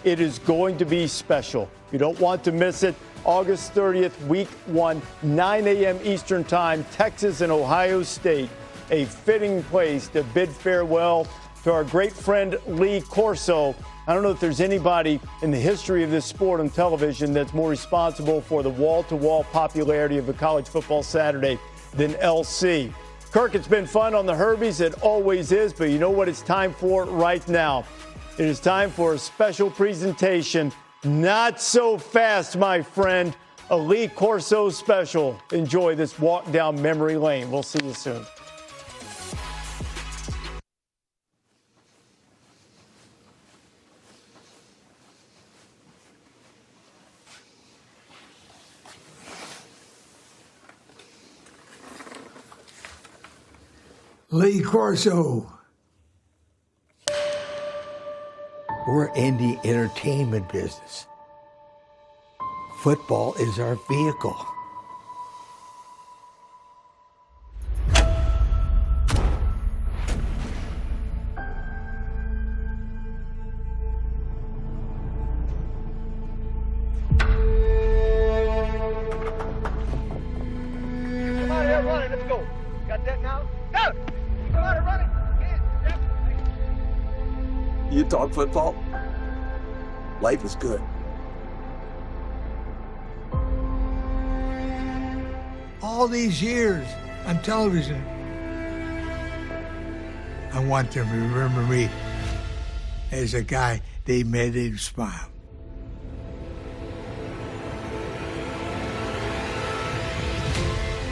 It is going to be special. You don't want to miss it. August 30th, week 1, 9 a.m. Eastern Time, Texas and Ohio State. A fitting place to bid farewell to our great friend Lee Corso. I don't know if there's anybody in the history of this sport on television that's more responsible for the wall-to-wall popularity of a college football Saturday than LC. Kirk, it's been fun on the Herbies. It always is, but you know what it's time for right now? It is time for a special presentation. Not so fast, my friend. A Lee Corso special. Enjoy this walk down memory lane. We'll see you soon. Lee Corso. We're in the entertainment business. Football is our vehicle. Come out here running, let's go. Got that now? Go! Come out here running. You talk football, life is good. All these years on television, I want them to remember me as a guy they made him smile.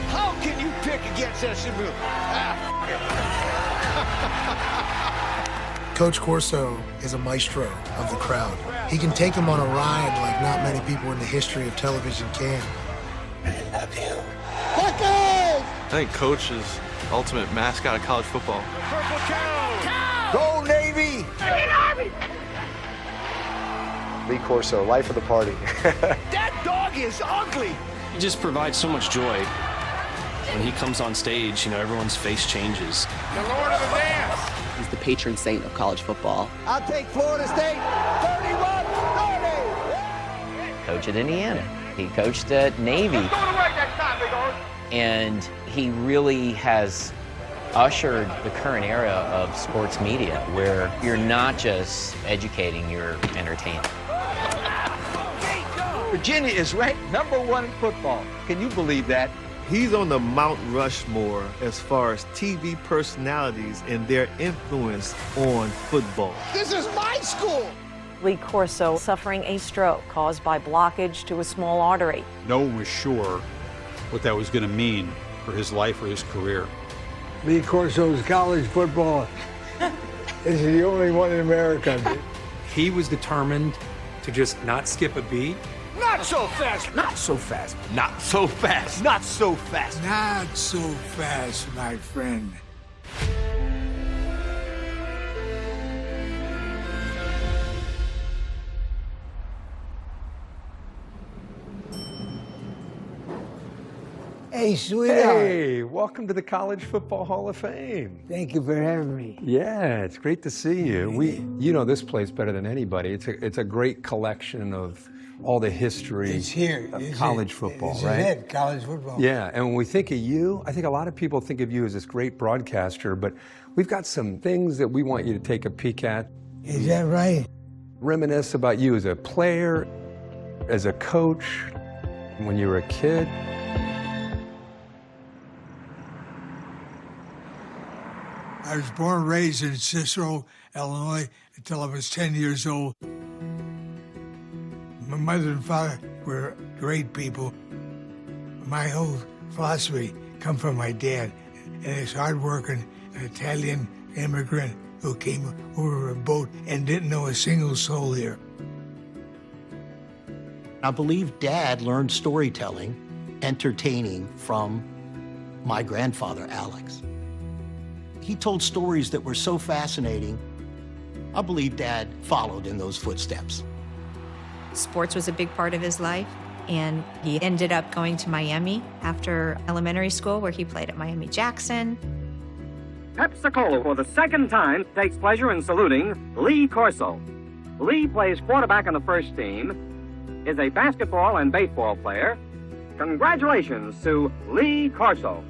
How can you pick against SMU? Coach Corso is a maestro of the crowd. He can take them on a ride like not many people in the history of television can. I love you. I think Coach is the ultimate mascot of college football. Purple cow! Go Navy! Lee Corso, life of the party. That dog is ugly! He just provides so much joy. When he comes on stage, everyone's face changes. The Lord of the Dance! He's the patron saint of college football. I'll take Florida State 31-30! Coach at Indiana. He coached at Navy. Let's go to work next time, big old. And he really has ushered the current era of sports media where you're not just educating, you're entertaining. Virginia is ranked #1 in football. Can you believe that? He's on the Mount Rushmore as far as TV personalities and their influence on football. This is my school! Lee Corso suffering a stroke caused by blockage to a small artery. No one was sure what that was going to mean for his life or his career. Lee Corso's college football is the only one in America. He was determined to just not skip a beat. Not so fast! Not so fast. Not so fast. Not so fast. Not so fast, my friend. Hey, sweetheart. Hey, welcome to the College Football Hall of Fame. Thank you for having me. Yeah, it's great to see you. You know this place better than anybody. It's a great collection of all the history It's here. of It's college it. football, It's right? it, college football. Yeah, and when we think of you, I think a lot of people think of you as this great broadcaster, but we've got some things that we want you to take a peek at. Is that right? Reminisce about you as a player, as a coach, when you were a kid. I was born and raised in Cicero, Illinois, until I was 10 years old. My mother and father were great people. My whole philosophy come from my dad, and he's hardworking, an Italian immigrant who came over a boat and didn't know a single soul here. I believe Dad learned storytelling, entertaining from my grandfather, Alex. He told stories that were so fascinating. I believe Dad followed in those footsteps. Sports was a big part of his life, and he ended up going to Miami after elementary school, where he played at Miami Jackson. Pepsi-Cola, for the second time, takes pleasure in saluting Lee Corso. Lee plays quarterback on the first team, is a basketball and baseball player. Congratulations to Lee Corso.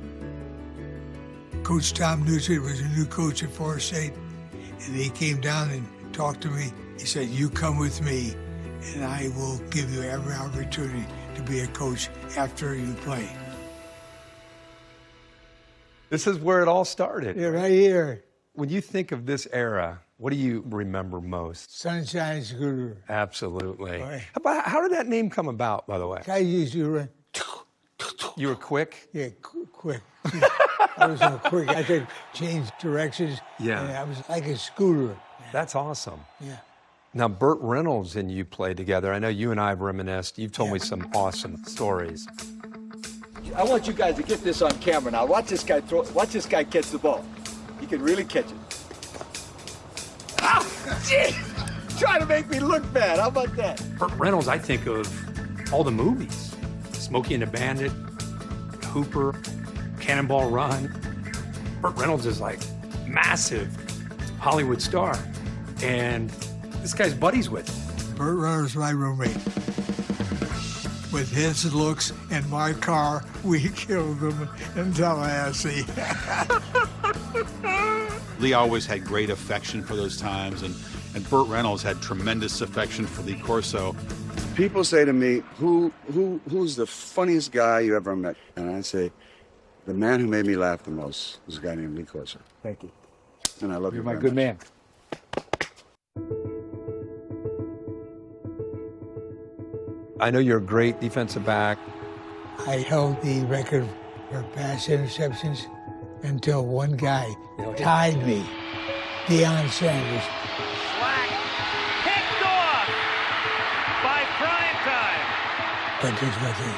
Coach Tom Nugent was a new coach at Florida State, and he came down and talked to me. He said, "You come with me, and I will give you every opportunity to be a coach after you play." This is where it all started. Yeah, right here. When you think of this era, what do you remember most? Sunshine Scooter. Absolutely. Right. How did that name come about, by the way? I used to run. You were quick? Yeah, quick. I was so quick. I could change directions. Yeah. And I was like a scooter. That's awesome. Yeah. Now, Burt Reynolds and you play together. I know you and I have reminisced. You've told me some awesome stories. I want you guys to get this on camera now. Watch this guy catch the ball. He can really catch it. Ah, shit! Trying to make me look bad. How about that? Burt Reynolds, I think of all the movies. Smokey and the Bandit, Hooper, Cannonball Run. Burt Reynolds is like massive Hollywood star. And this guy's buddies with him. Burt Reynolds was my roommate. With his looks and my car, we killed him in Tallahassee. Lee always had great affection for those times, and Burt Reynolds had tremendous affection for Lee Corso. People say to me, who's the funniest guy you ever met? And I say, the man who made me laugh the most was a guy named Lee Corso. Thank you. And I love you. You're my very good much. man. I know you're a great defensive back. I held the record for pass interceptions until one guy tied me, Deion Sanders. Picked off by prime time. But there's nothing.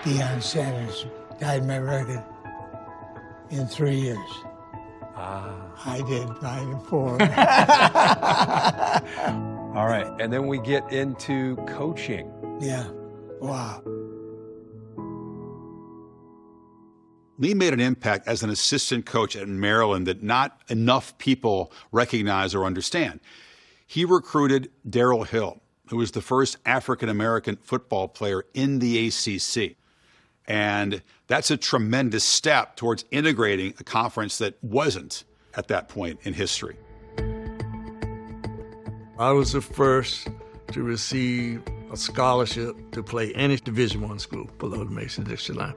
Deion Sanders tied my record in 3 years. I did 9 and 4. All right, and then we get into coaching. Yeah, wow. Lee made an impact as an assistant coach at Maryland that not enough people recognize or understand. He recruited Darrell Hill, who was the first African-American football player in the ACC. And that's a tremendous step towards integrating a conference that wasn't at that point in history. I was the first to receive a scholarship to play any Division I school below the Mason-Dixon line.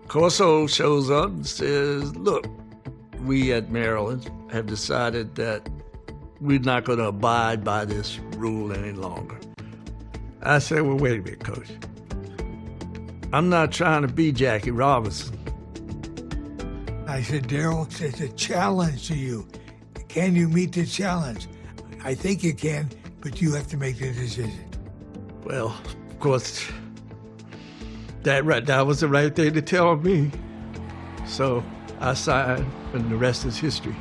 Corso shows up and says, look, we at Maryland have decided that we're not going to abide by this rule any longer. I said, well, wait a minute, Coach. I'm not trying to be Jackie Robinson. I said, Darrell, it's a challenge to you. Can you meet the challenge? I think you can, but you have to make the decision. Well, of course, that was the right thing to tell me. So I signed, and the rest is history.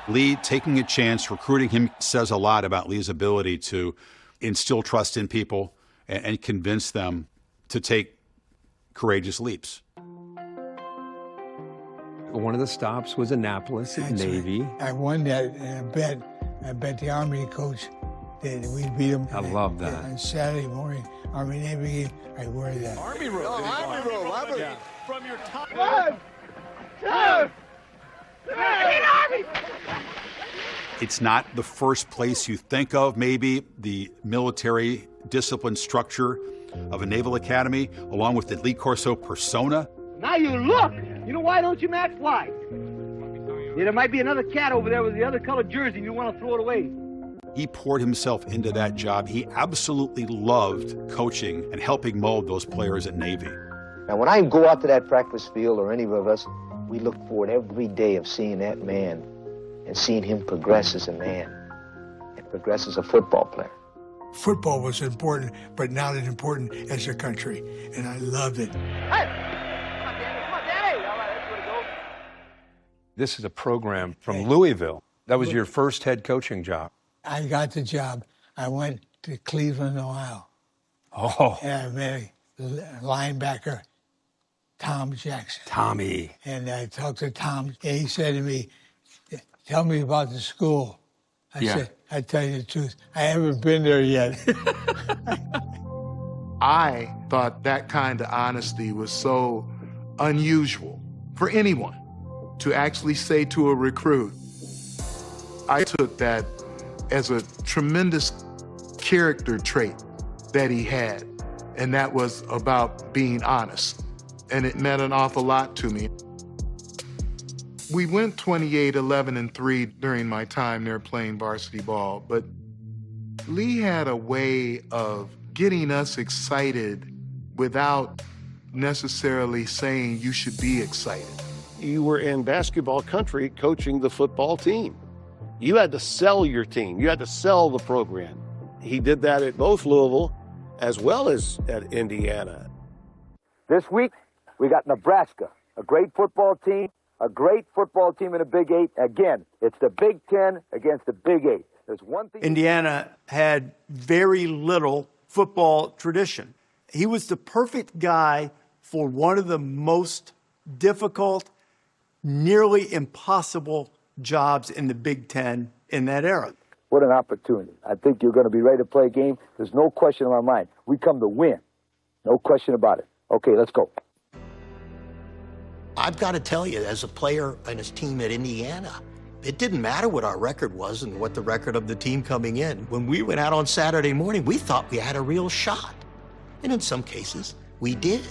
Lee taking a chance, recruiting him, says a lot about Lee's ability to instill trust in people and convince them to take courageous leaps. One of the stops was Annapolis at Navy. Right. I won that bet. I bet the Army coach that we'd beat him. I love that. On Saturday morning, Army-Navy game, I wear that. Army robe. Army robe. Yeah. From your top. 1, 2, 3. Army! It's not the first place you think of, maybe, the military discipline structure of a naval academy, along with the Lee Corso persona. Now you look. You know why don't you, Max? Why? Yeah, there might be another cat over there with the other colored jersey and you want to throw it away. He poured himself into that job. He absolutely loved coaching and helping mold those players at Navy. Now, when I go out to that practice field, or any of us, we look forward every day of seeing that man and seeing him progress as a man and progress as a football player. Football was important, but not as important as the country, and I loved it. Hey! Come on, Daddy! All right, that's where to go. This is a program from Louisville. That was your first head coaching job. I got the job. I went to Cleveland, Ohio. Oh. And I met a linebacker, Tom Jackson. Tommy. And I talked to Tom, and he said to me, tell me about the school. I Yeah. said, I tell you the truth, I haven't been there yet. I thought that kind of honesty was so unusual for anyone to actually say to a recruit. I took that as a tremendous character trait that he had, and that was about being honest. And it meant an awful lot to me. We went 28-11-3 during my time there playing varsity ball, but Lee had a way of getting us excited without necessarily saying you should be excited. You were in basketball country coaching the football team. You had to sell your team. You had to sell the program. He did that at both Louisville as well as at Indiana. This week, we got Nebraska, a great football team in the Big 8. Again, it's the Big 10 against the Big 8. There's one thing. Indiana had very little football tradition. He was the perfect guy for one of the most difficult, nearly impossible jobs in the Big 10 in that era. What an opportunity. I think you're going to be ready to play a game. There's no question in my mind. We come to win. No question about it. Okay, let's go. I've got to tell you, as a player on his team at Indiana, it didn't matter what our record was and what the record of the team coming in. When we went out on Saturday morning, we thought we had a real shot. And in some cases, we did.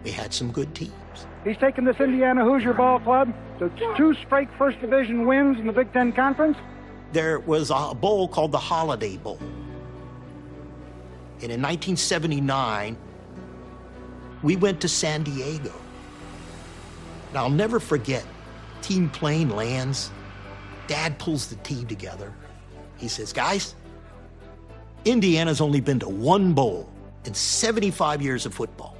We had some good teams. He's taken this Indiana Hoosier ball club to 2 straight First Division wins in the Big Ten Conference. There was a bowl called the Holiday Bowl. And in 1979, we went to San Diego. And I'll never forget, team plane lands. Dad pulls the team together. He says, guys, Indiana's only been to 1 bowl in 75 years of football.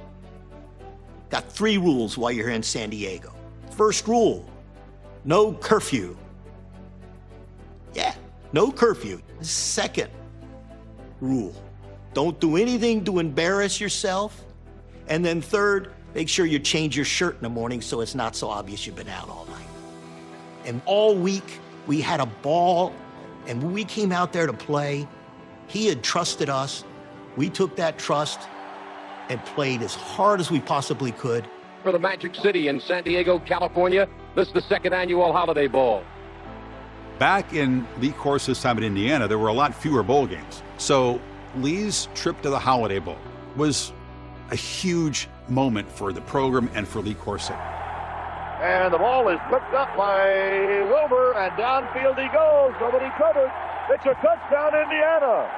Got 3 rules while you're here in San Diego. First rule, no curfew. Yeah, no curfew. Second rule, don't do anything to embarrass yourself. And then third, make sure you change your shirt in the morning so it's not so obvious you've been out all night. And all week, we had a ball, and when we came out there to play, he had trusted us. We took that trust and played as hard as we possibly could. For the Magic City in San Diego, California, this is the 2nd annual Holiday Bowl. Back in Lee Corso's time in Indiana, there were a lot fewer bowl games. So Lee's trip to the Holiday Bowl was a huge moment for the program and for Lee Corso. And the ball is picked up by Wilbur, and downfield he goes. Nobody covered. It's a touchdown, Indiana.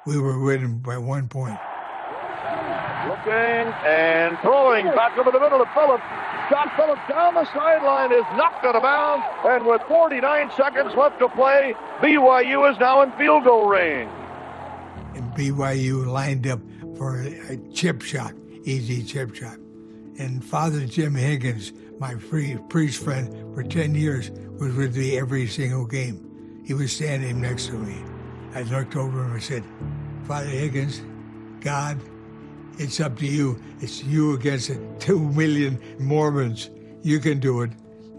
We were winning by 1 point. Looking and throwing back over the middle of Phillips. John Phillips down the sideline is knocked out of bounds, and with 49 seconds left to play, BYU is now in field goal range. And BYU lined up for a chip shot, easy chip shot. And Father Jim Higgins, my priest friend for 10 years, was with me every single game. He was standing next to me. I looked over him and said, Father Higgins, God, it's up to you. It's you against 2 million Mormons. You can do it.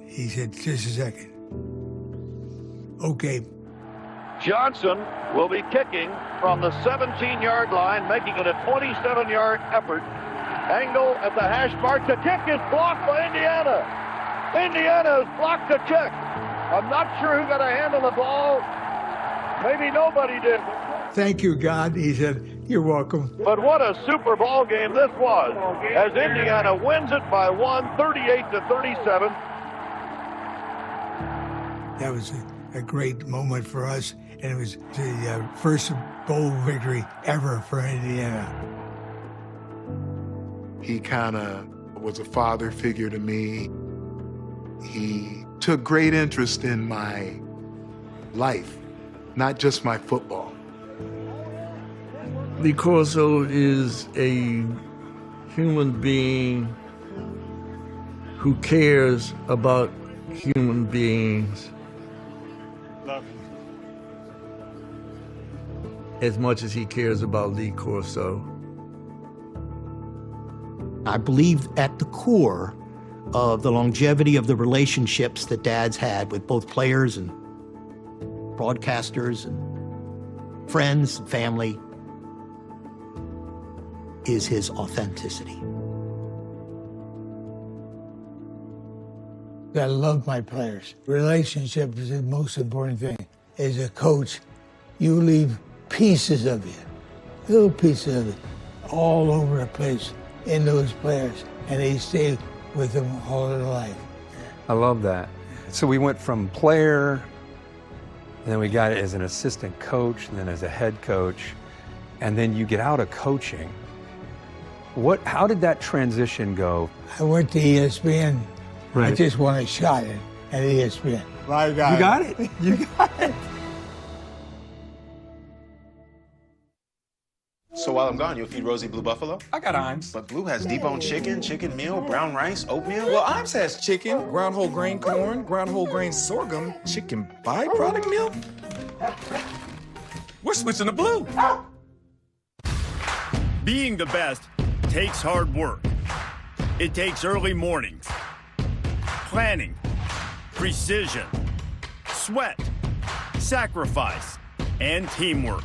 He said, just a second. Okay. Johnson will be kicking from the 17-yard line, making it a 27-yard effort. Angle at the hash mark. The kick is blocked by Indiana. Indiana has blocked the kick. I'm not sure who got a hand on the ball. Maybe nobody did. Thank you, God. He said, you're welcome. But what a Super Bowl game this was, as Indiana wins it by 1, 38-37. That was a great moment for us, and it was the first bowl victory ever for Indiana. He kind of was a father figure to me. He took great interest in my life, not just my football. Lee Corso is a human being who cares about human beings as much as he cares about Lee Corso. I believe at the core, of the longevity of the relationships that Dad's had with both players and broadcasters and friends and family is his authenticity. I love my players. Relationship is the most important thing. As a coach, you leave pieces of you, little pieces of it, all over the place in those players, and they stay with them all their life. I love that. So we went from player, and then we got it as an assistant coach, and then as a head coach, and then you get out of coaching. How did that transition go? I went to ESPN. Right. I just won a shot at ESPN. You got it. You got it. So while I'm gone, you'll feed Rosie Blue Buffalo? I got Imes. But Blue has deboned chicken, chicken meal, brown rice, oatmeal. Well, Imes has chicken, ground whole grain corn, ground whole grain sorghum, chicken byproduct meal. We're switching to Blue. Being the best takes hard work. It takes early mornings, planning, precision, sweat, sacrifice, and teamwork.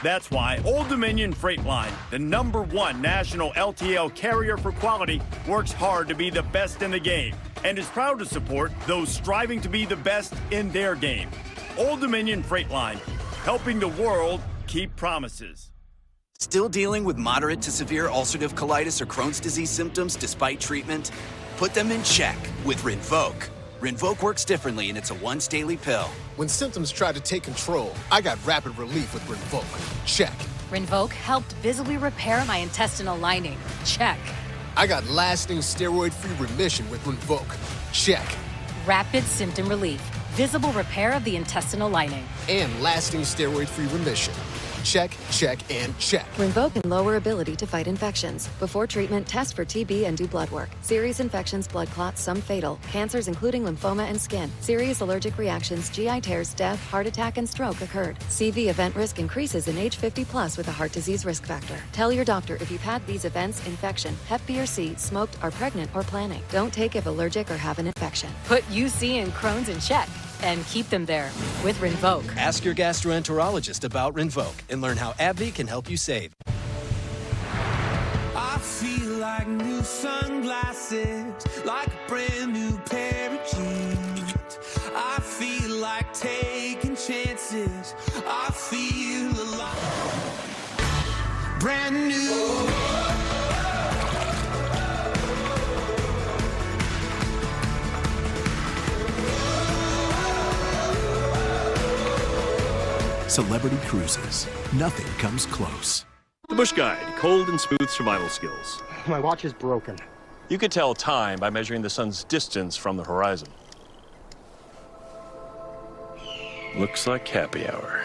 That's why Old Dominion Freight Line, the #1 national LTL carrier for quality, works hard to be the best in the game and is proud to support those striving to be the best in their game. Old Dominion Freight Line, helping the world keep promises. Still dealing with moderate to severe ulcerative colitis or Crohn's disease symptoms despite treatment? Put them in check with Rinvoq. Rinvoq works differently, and it's a once-daily pill. When symptoms tried to take control, I got rapid relief with Rinvoq. Check. Rinvoq helped visibly repair my intestinal lining. Check. I got lasting steroid-free remission with Rinvoq. Check. Rapid symptom relief, visible repair of the intestinal lining, and lasting steroid-free remission. Check, check, and check. Rinvoq can lower ability to fight infections. Before treatment, test for TB and do blood work. Serious infections, blood clots, some fatal. Cancers including lymphoma and skin. Serious allergic reactions, GI tears, death, heart attack, and stroke occurred. CV event risk increases in age 50+ with a heart disease risk factor. Tell your doctor if you've had these events, infection, Hep B or C, smoked, are pregnant, or planning. Don't take if allergic or have an infection. put UC and Crohn's in check, and keep them there with Rinvoq. Ask your gastroenterologist about Rinvoq and learn how AbbVie can help you save. I feel like new sunglasses, like a brand new pair of jeans. I feel like taking chances. I feel alive. Brand new. Celebrity Cruises. Nothing comes close. The Bush Guide, cold and smooth survival skills. My watch is broken. You could tell time by measuring the sun's distance from the horizon. Looks like happy hour.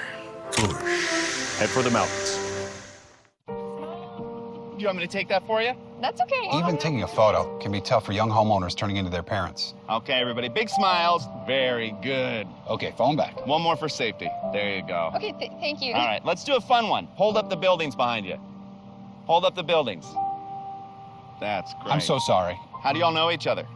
Head for the mountains. Do you want me to take that for you? That's okay. Even taking a photo can be tough for young homeowners turning into their parents. Okay, everybody, big smiles. Very good. Okay, phone back. One more for safety. There you go. Okay, thank you. All right, let's do a fun one. Hold up the buildings behind you. Hold up the buildings. That's great. I'm so sorry. How do y'all know each other?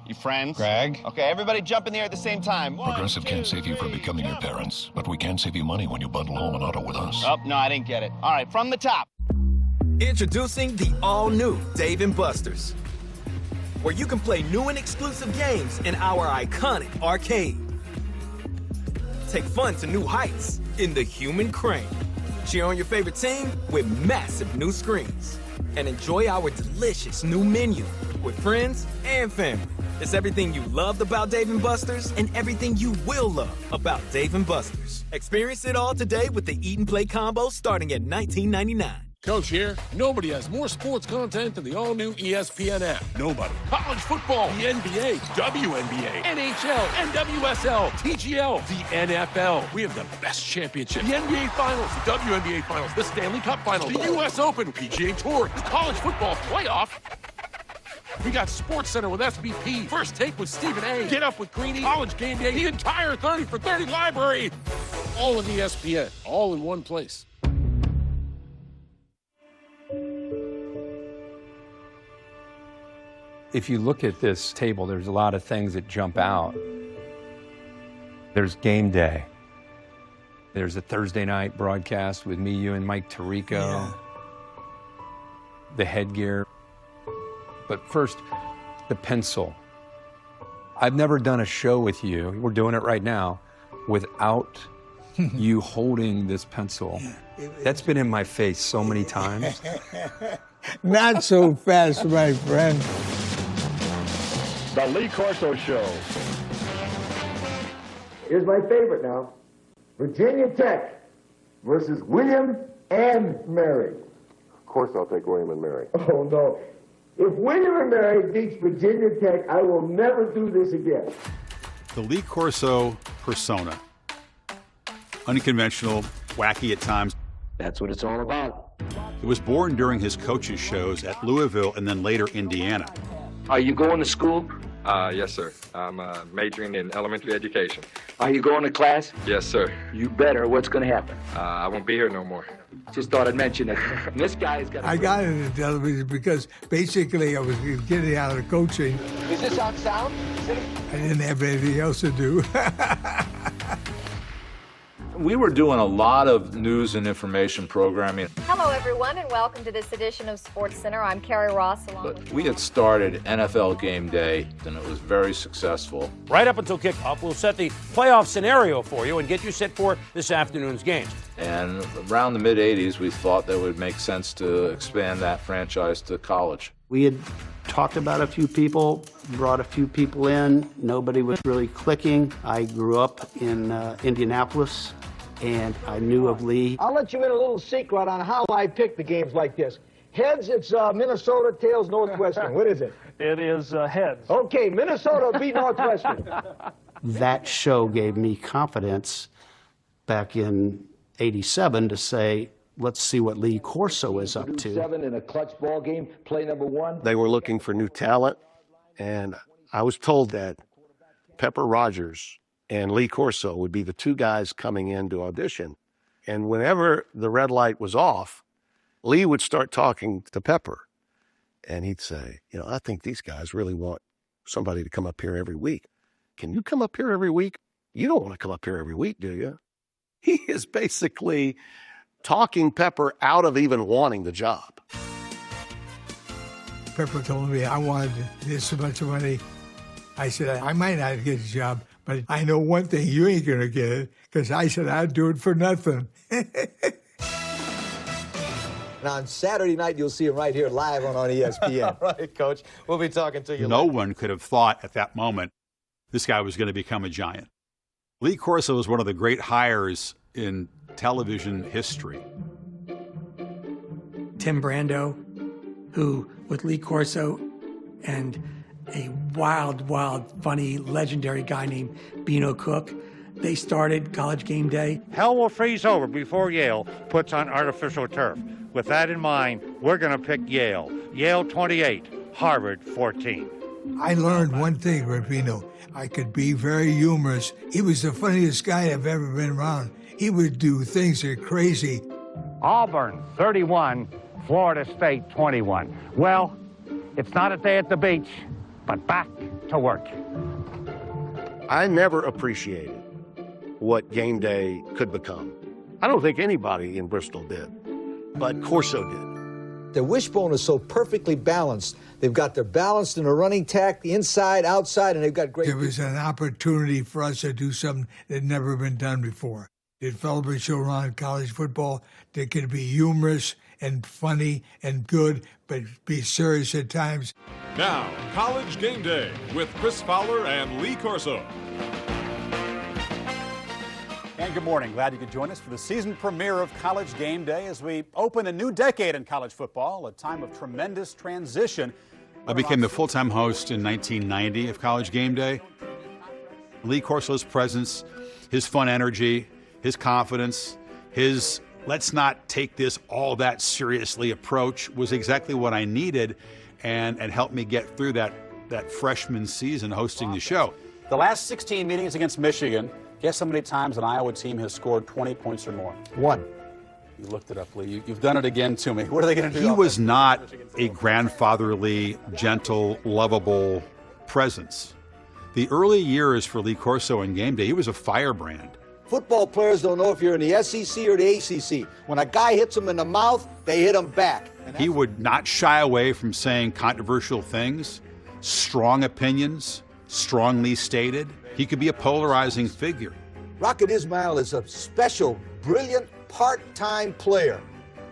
You friends? Greg? Okay, everybody jump in the air at the same time. Progressive can't save you from becoming your parents, but we can save you money when you bundle home and auto with us. Oh, no, I didn't get it. All right, from the top. Introducing the all-new Dave & Buster's, where you can play new and exclusive games in our iconic arcade. Take fun to new heights in the Human Crane. Cheer on your favorite team with massive new screens. And enjoy our delicious new menu with friends and family. It's everything you loved about Dave & Buster's and everything you will love about Dave & Buster's. Experience it all today with the Eat and Play combo starting at $19.99. Coach here. Nobody has more sports content than the all-new ESPN app. Nobody. College football, the NBA, WNBA, NHL, NWSL, TGL, the NFL. We have the best championship. The NBA Finals, the WNBA Finals, the Stanley Cup Finals, the U.S. Open, PGA Tour, the college football playoff. We got SportsCenter with SBP, First Take with Stephen A, Get Up with Greeny, College Game Day, the entire 30 for 30 library. All in ESPN, all in one place. If you look at this table, there's a lot of things that jump out. There's game day. There's a Thursday night broadcast with me, you, and Mike Tirico. Yeah. The headgear. But first, the pencil. I've never done a show with you, we're doing it right now, without you holding this pencil. That's been in my face so many times. Not so fast, my friend. The Lee Corso Show. Here's my favorite now. Virginia Tech versus William and Mary. Of course I'll take William and Mary. Oh, no. If William and Mary beats Virginia Tech, I will never do this again. The Lee Corso persona. Unconventional, wacky at times. That's what it's all about. It was born during his coaches' shows at Louisville and then later Indiana. Are you going to school? Yes, sir. I'm majoring in elementary education. Are you going to class? Yes, sir. You better. What's going to happen? I won't be here no more. Just thought I'd mention it. And this guy's got. I got into television because basically I was getting out of coaching. Is this on sound? I didn't have anything else to do. We were doing a lot of news and information programming. Hello, everyone, and welcome to this edition of Sports Center. I'm Carrie Ross, along with... We had started NFL Game Day, and it was very successful. Right up until kickoff, we'll set the playoff scenario for you and get you set for this afternoon's games. And around the mid-'80s, we thought that it would make sense to expand that franchise to college. We had talked about a few people, brought a few people in. Nobody was really clicking. I grew up in Indianapolis, and I knew of Lee. I'll let you in a little secret on how I pick the games like this. Heads, it's Minnesota. Tails, Northwestern. What is it? It is heads. Okay, Minnesota beat Northwestern. That show gave me confidence back in '87 to say, let's see what Lee Corso is up to. 7 in a clutch ball game, play number 1. They were looking for new talent, and I was told that Pepper Rogers and Lee Corso would be the two guys coming in to audition. And whenever the red light was off, Lee would start talking to Pepper. And he'd say, I think these guys really want somebody to come up here every week. Can you come up here every week? You don't want to come up here every week, do you? He is basically talking Pepper out of even wanting the job. Pepper told me I wanted this much money. I said, I might not get a job, but I know one thing, you ain't going to get it, because I said I'd do it for nothing. And on Saturday night, you'll see him right here live on ESPN. All right, Coach. We'll be talking to you No later. one could have thought at that moment this guy was going to become a giant. Lee Corso was one of the great hires in television history. Tim Brando, who, with Lee Corso and a wild, funny, legendary guy named Beano Cook, they started College Game Day. Hell will freeze over before Yale puts on artificial turf. With that in mind, we're going to pick Yale. Yale 28, Harvard 14. I learned one thing, Rapino. I could be very humorous. He was the funniest guy I've ever been around. He would do things that are crazy. Auburn 31, Florida State 21. Well, it's not a day at the beach, but back to work. I never appreciated what game day could become. I don't think anybody in Bristol did, but Corso did. The wishbone is so perfectly balanced. They've got their balanced in a running tack, the inside, outside, and they've got great... There was an opportunity for us to do something that had never been done before. Did Fowler show around college football that could be humorous and funny and good, but be serious at times. Now, College Game Day with Chris Fowler and Lee Corso. And good morning. Glad you could join us for the season premiere of College Game Day as we open a new decade in college football, a time of tremendous transition. I became the full-time host in 1990 of College Game Day. Lee Corso's presence, his fun energy, his confidence, his let's not take this all that seriously approach was exactly what I needed and helped me get through that freshman season hosting the show. The last 16 meetings against Michigan, guess how many times an Iowa team has scored 20 points or more? 1. You looked it up, Lee. You've done it again to me. What are they going to do? He was not a grandfatherly, gentle, lovable presence. The early years for Lee Corso in Game Day, he was a firebrand. Football players don't know if you're in the SEC or the ACC. When a guy hits them in the mouth, they hit him back. He would not shy away from saying controversial things, strong opinions, strongly stated. He could be a polarizing figure. Rocket Ismail is a special, brilliant, part-time player.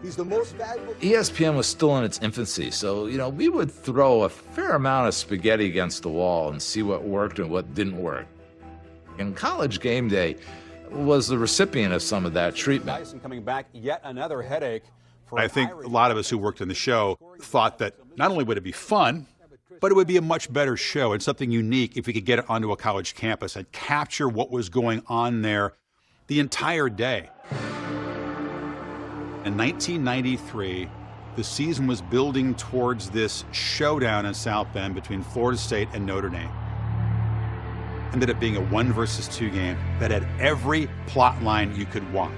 He's the most valuable. ESPN was still in its infancy, so, we would throw a fair amount of spaghetti against the wall and see what worked and what didn't work. And College Game Day was the recipient of some of that treatment. Tyson coming back, yet another headache. I think a lot of us who worked in the show thought that not only would it be fun, but it would be a much better show and something unique if we could get it onto a college campus and capture what was going on there the entire day. In 1993, the season was building towards this showdown in South Bend between Florida State and Notre Dame. Ended up being a 1-versus-2 game that had every plot line you could want.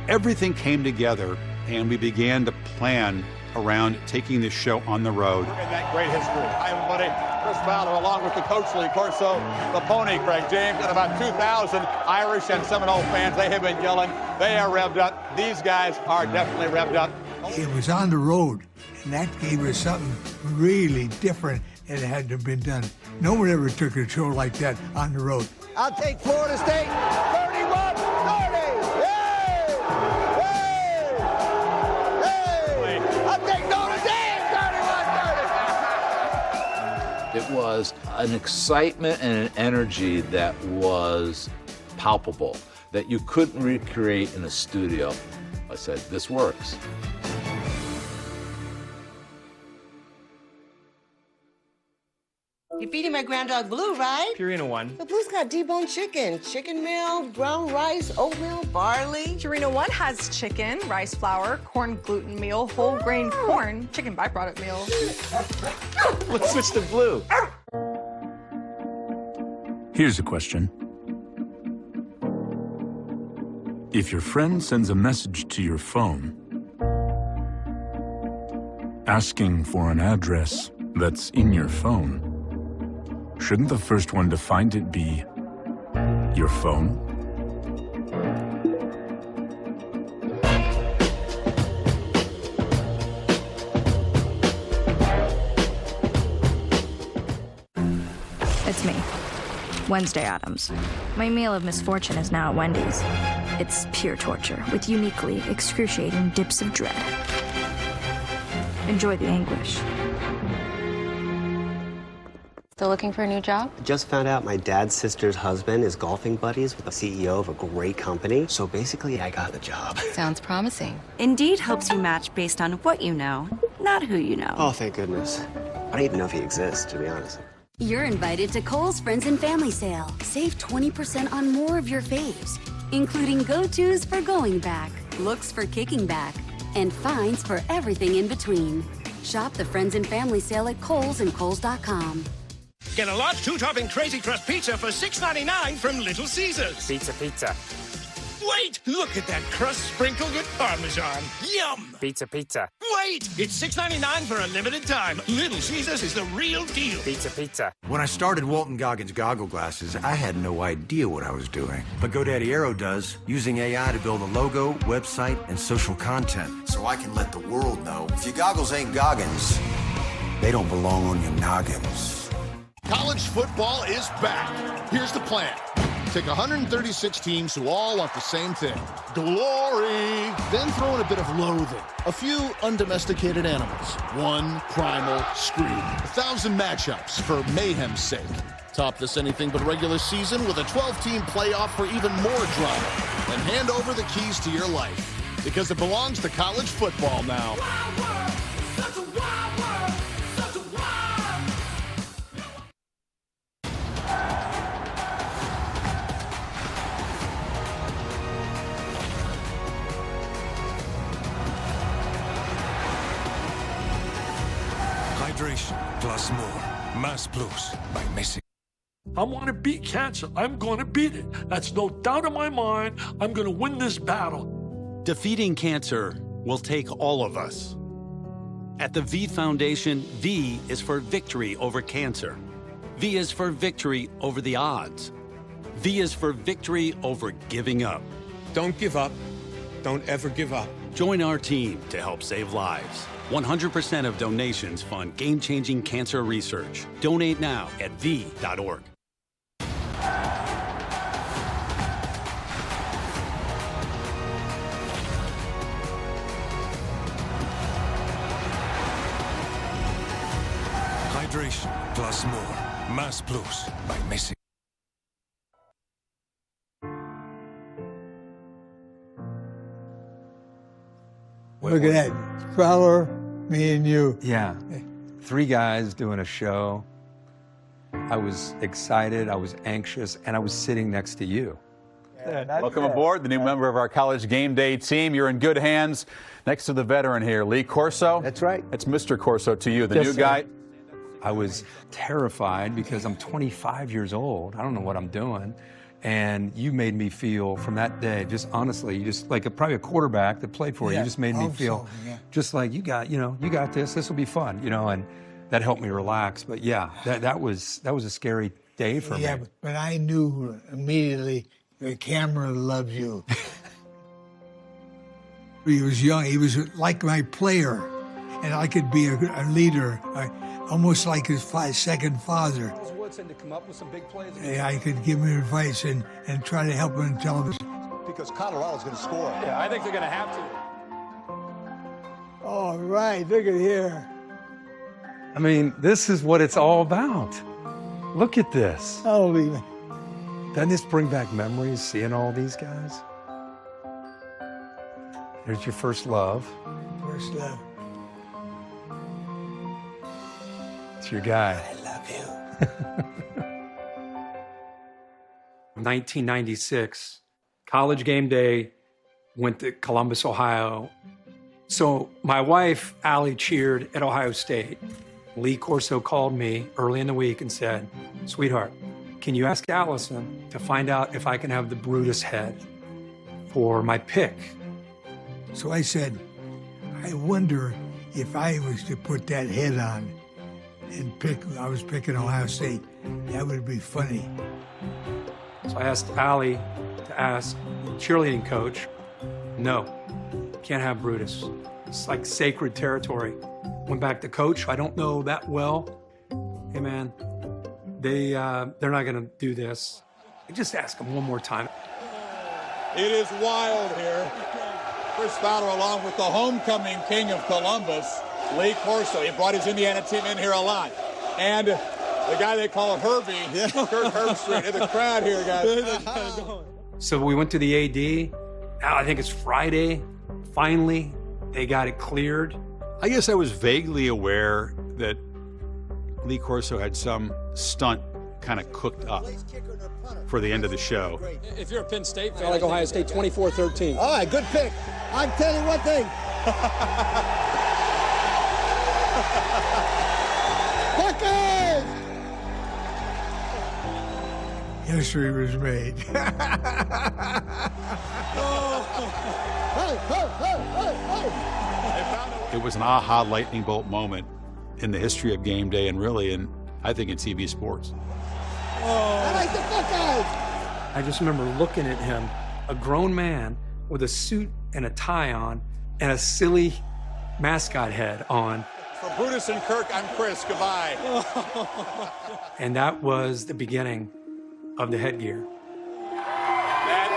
Everything came together, and we began to plan around taking this show on the road. Look at that great history. I'm buddy Chris Fowler, along with the coach Lee Corso, the pony Craig James, and about 2,000 Irish and Seminole fans. They have been yelling. They are revved up. These guys are definitely revved up. It was on the road, and that gave us something really different that hadn't been done. No one ever took a show like that on the road. I'll take Florida State 31-30. It was an excitement and an energy that was palpable, that you couldn't recreate in a studio. I said, this works. You're feeding my grand dog Blue, right? Purina One. The Blue's got deboned chicken meal, brown rice, oatmeal, barley. Purina One has chicken, rice flour, corn gluten meal, whole grain corn, chicken byproduct meal. Let's switch to Blue. Here's a question. If your friend sends a message to your phone asking for an address that's in your phone, shouldn't the first one to find it be your phone? It's me, Wednesday Addams. My meal of misfortune is now at Wendy's. It's pure torture with uniquely excruciating dips of dread. Enjoy the anguish. Still looking for a new job? Just found out my dad's sister's husband is golfing buddies with the CEO of a great company. So basically, I got the job. Sounds promising. Indeed helps you match based on what you know, not who you know. Oh, thank goodness. I don't even know if he exists, to be honest. You're invited to Kohl's Friends and Family Sale. Save 20% on more of your faves, including go-tos for going back, looks for kicking back, and finds for everything in between. Shop the Friends and Family Sale at Kohl's and Kohls.com. Get a large 2-topping Crazy Crust pizza for $6.99 from Little Caesars. Pizza. Wait! Look at that crust sprinkled with Parmesan. Yum! Pizza. Wait! It's $6.99 for a limited time. Little Caesars is the real deal. Pizza. When I started Walton Goggins Goggle Glasses, I had no idea what I was doing. But GoDaddy Aero does, using AI to build a logo, website, and social content. So I can let the world know if your goggles ain't Goggins, they don't belong on your noggins. College football is back. Here's the plan. Take 136 teams who all want the same thing. Glory! Then throw in a bit of loathing. A few undomesticated animals. One primal scream. 1,000 matchups for mayhem's sake. Top this anything but regular season with a 12-team playoff for even more drama. And hand over the keys to your life. Because it belongs to college football now. Hydration plus more. Mass Plus by Messi. I want to beat cancer. I'm going to beat it. That's no doubt in my mind. I'm going to win this battle. Defeating cancer will take all of us. At the V Foundation, V is for victory over cancer. V is for victory over the odds. V is for victory over giving up. Don't give up. Don't ever give up. Join our team to help save lives. 100% of donations fund game-changing cancer research. Donate now at V.org. Hydration plus more. Mass Plus by Messi. Look at that. Fowler, me and you. Yeah. 3 guys doing a show. I was excited, I was anxious, and I was sitting next to you. Welcome aboard, the new member of our College Game Day team. You're in good hands next to the veteran here, Lee Corso. That's right. That's Mr. Corso to you, the Yes, new sir. guy. I was terrified because I'm 25 years old. I don't know what I'm doing. And you made me feel from that day, just honestly, you just like probably a quarterback that played for you. You just made me feel just like you got this. This will be fun, and that helped me relax. But yeah, that was a scary day for me. Yeah, but I knew immediately the camera loves you. He was young. He was like my player, and I could be a leader, almost like his second father. Woodson to come up with some big plays. I could give him advice and try to help him tell him. Because Colorado's going to score. Yeah, I think they're going to have to. All right, look at here. I mean, this is what it's all about. Look at this. Holy. Doesn't this bring back memories, seeing all these guys? There's your first love. First love. It's your guy. I love you. 1996, College Game Day, went to Columbus, Ohio. So my wife, Allie, cheered at Ohio State. Lee Corso called me early in the week and said, "Sweetheart, can you ask Allison to find out if I can have the Brutus head for my pick?" So I said, I wonder if I was to put that head on and I was picking Ohio State, that would be funny. So I asked Allie to ask the cheerleading coach. No, can't have Brutus. It's like sacred territory. Went back to coach. I don't know that well. Hey man, they're not gonna do this. I just ask him one more time. It is wild here. Chris Fowler, along with the homecoming king of Columbus, Lee Corso. He brought his Indiana team in here a lot. And the guy they call Herbie, Kirk Herbstreit, in the crowd here, guys. So we went to the AD. Now I think it's Friday. Finally, they got it cleared. I guess I was vaguely aware that Lee Corso had some stunt kind of cooked up for the end of the show. If you're a Penn State fan, I like Ohio State 24-13. All right, good pick. I can tell you one thing. Buckeyes! History was made. It was an aha lightning bolt moment in the history of game day and really I think in TV sports. I like the Buckeyes! I just remember looking at him, a grown man with a suit and a tie on and a silly mascot head on. For Brutus and Kirk, I'm Chris. Goodbye. And that was the beginning of the headgear. That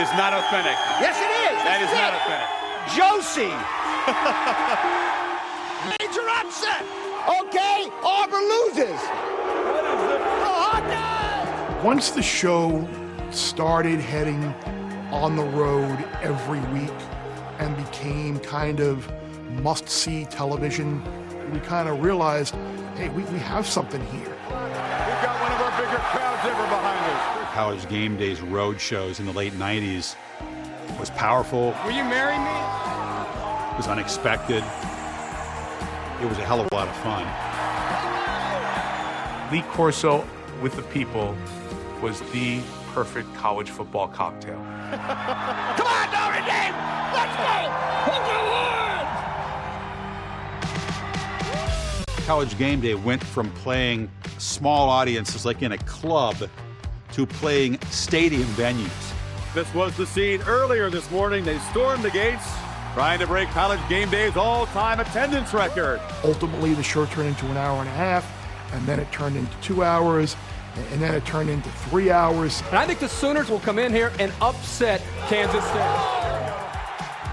is not authentic. Yes, it is. That is not authentic. Josie! Major upset! Okay, Auburn loses! Once the show started heading on the road every week and became kind of must-see television, we kind of realized, hey, we have something here. We've got one of our bigger crowds ever behind us. College Game Day's road shows in the late 90s was powerful. Will you marry me? It was unexpected. It was a hell of a lot of fun. Lee Corso with the people was the perfect college football cocktail. Come on, Notre Dame! College Game Day went from playing small audiences like in a club to playing stadium venues. This was the scene earlier this morning. They stormed the gates, trying to break College Game Day's all-time attendance record. Ultimately, the show turned into an hour and a half, and then it turned into 2 hours, and then it turned into 3 hours. And I think the Sooners will come in here and upset Kansas State.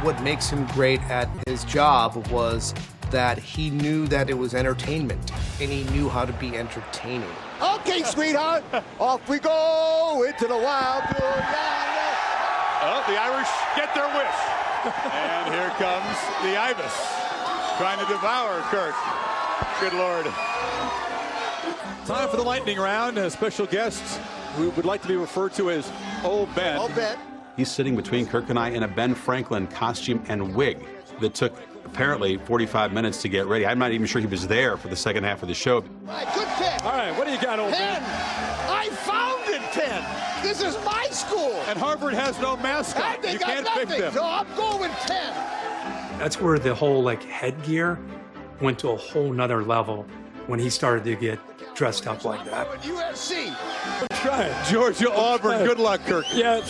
What makes him great at his job was that he knew that it was entertainment, and he knew how to be entertaining. Okay, sweetheart, off we go into the wild BooYah. Oh, the Irish get their wish. And here comes the Ibis, trying to devour Kirk. Good Lord. Time for the lightning round. Special guests who would like to be referred to as Old Ben. Old Ben. He's sitting between Kirk and I in a Ben Franklin costume and wig that took apparently 45 minutes to get ready. I'm not even sure he was there for the second half of the show. Right, good pick. All right, what do you got, Old Ben? 10. I founded 10. This is my school. And Harvard has no mascot. They You got can't nothing, pick them. so I'm going 10. That's where the whole like headgear went to a whole nother level when he started to get dressed up like that. USC. Try it. Georgia, Auburn. Good luck, Kirk. Yeah.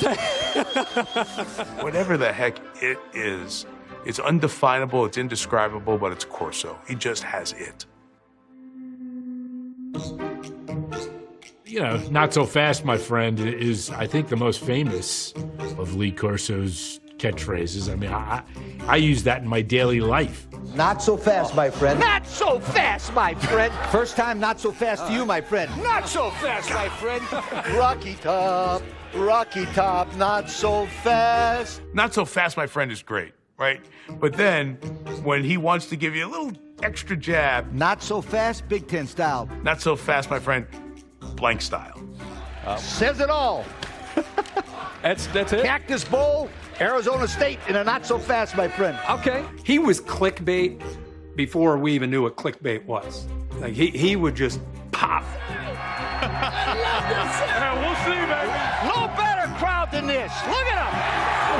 Whatever the heck it is, it's undefinable, it's indescribable, but it's Corso. He just has it. You know, not so fast, my friend, is, I think, the most famous of Lee Corso's catchphrases. I mean, I use that in my daily life. Not so fast, my friend. Not so fast, my friend. First time, not so fast to you, my friend. Not so fast, my friend. Rocky Top, not so fast. Not so fast, my friend, is great, right? But then, when he wants to give you a little extra jab, Not so fast, Big Ten style. not so fast, my friend, blank style. Says it all. That's it? Cactus Bowl, Arizona State, in a not so fast, my friend. Okay. He was clickbait before we even knew what clickbait was. Like he would just pop. We'll see, baby. No better crowd than this. Look at him.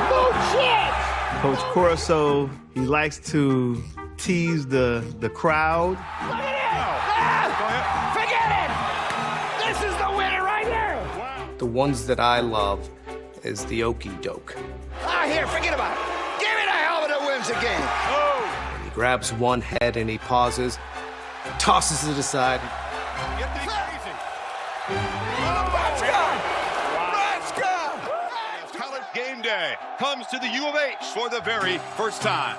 No chance. Coach Corso, he likes to tease the crowd. Look at it. Forget it. This is the winner right here. The ones that I love is the okey doke. Here, forget about it. Give me the helmet that wins the game. Oh. He grabs one head and he pauses, tosses it aside. College Game Day comes to the U of H for the very first time.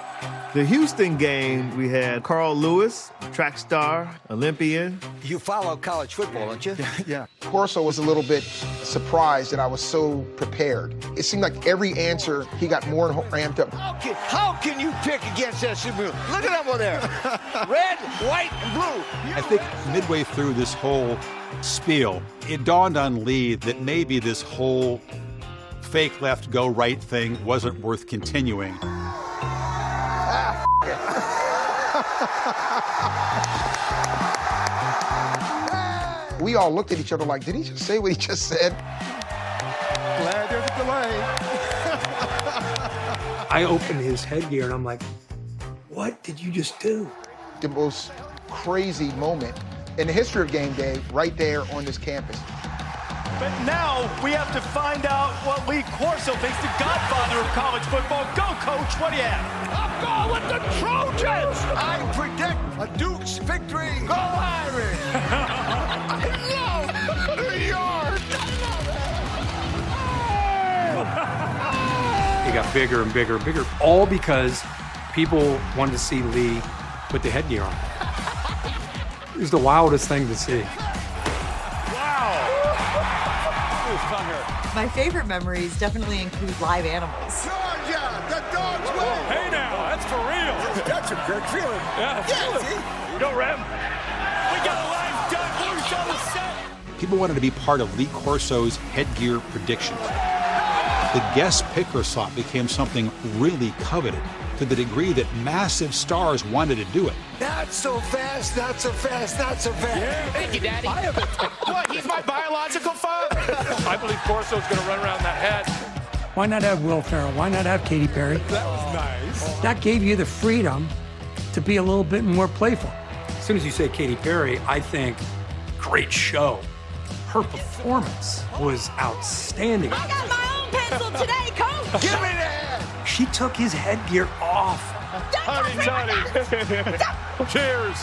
The Houston game, we had Carl Lewis, track star, Olympian. You follow college football, don't you? Yeah. Corso was a little bit surprised that I was so prepared. It seemed like every answer, he got more ramped up. How can you pick against SMU? Look at them over there. Red, white, and blue. I think midway through this whole spiel, it dawned on Lee that maybe this whole fake left, go right thing wasn't worth continuing. We all looked at each other like, did he just say what he just said? Glad there's a delay. I opened his headgear and I'm like, what did you just do? The most crazy moment in the history of game day right there on this campus. But now we have to find out what Lee Corso thinks, the godfather of college football. Go, Coach, what do you have? I'm going with the Trojans. I predict a Duke's victory. Go Irish. No, New York. It got bigger and bigger and bigger, all because people wanted to see Lee put the headgear on. It was the wildest thing to see. My favorite memories definitely include live animals. Georgia, the dogs win. Hey now, that's for real. That's a good feeling. Yeah, Yeah, Go, Rem. We got a live Doug Bruce on the set. People wanted to be part of Lee Corso's headgear predictions. The guest picker slot became something really coveted, to the degree that massive stars wanted to do it. Not so fast, not so fast, not so fast. Yeah. Thank you, Daddy. I have it. What, he's my biological father? I believe Corso's going to run around that head. Why not have Will Ferrell? Why not have Katy Perry? That was nice. That gave you the freedom to be a little bit more playful. As soon as you say Katy Perry, I think great show. Her performance was outstanding. I got my own pencil today, Coach. Give me that. She took his headgear off. Honey. Cheers.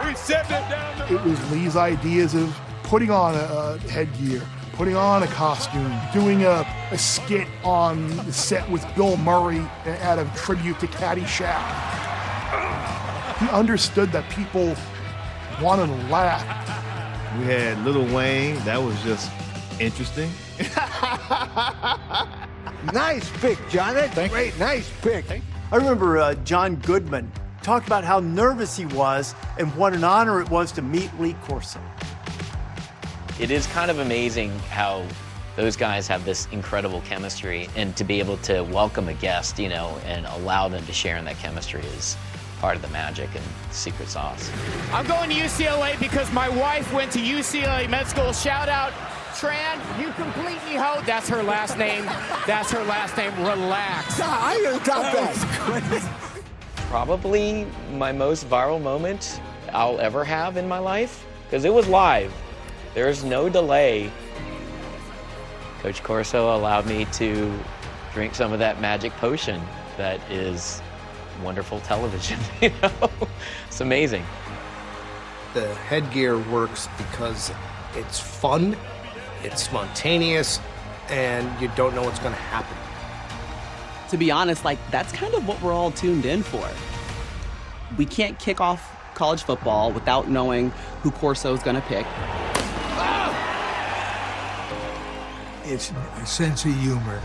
We set it down. It was Lee's ideas of putting on a headgear, putting on a costume, doing a skit on the set with Bill Murray at a tribute to Caddyshack. He understood that people wanted to laugh. We had Lil Wayne. That was just interesting. Nice pick, John. That's great. Nice pick. I remember John Goodman talked about how nervous he was and what an honor it was to meet Lee Corso. It is kind of amazing how those guys have this incredible chemistry, and to be able to welcome a guest, you know, and allow them to share in that chemistry is part of the magic and secret sauce. I'm going to UCLA because my wife went to UCLA Med School. Shout out, Tran, you complete me, ho. That's her last name. That's her last name. Relax. I got that. Probably my most viral moment I'll ever have in my life, because it was live. There's no delay. Coach Corso allowed me to drink some of that magic potion that is wonderful television. You know, it's amazing. The headgear works because it's fun, it's spontaneous, and you don't know what's going to happen. To be honest, like, that's kind of what we're all tuned in for. We can't kick off college football without knowing who Corso is going to pick. It's a sense of humor.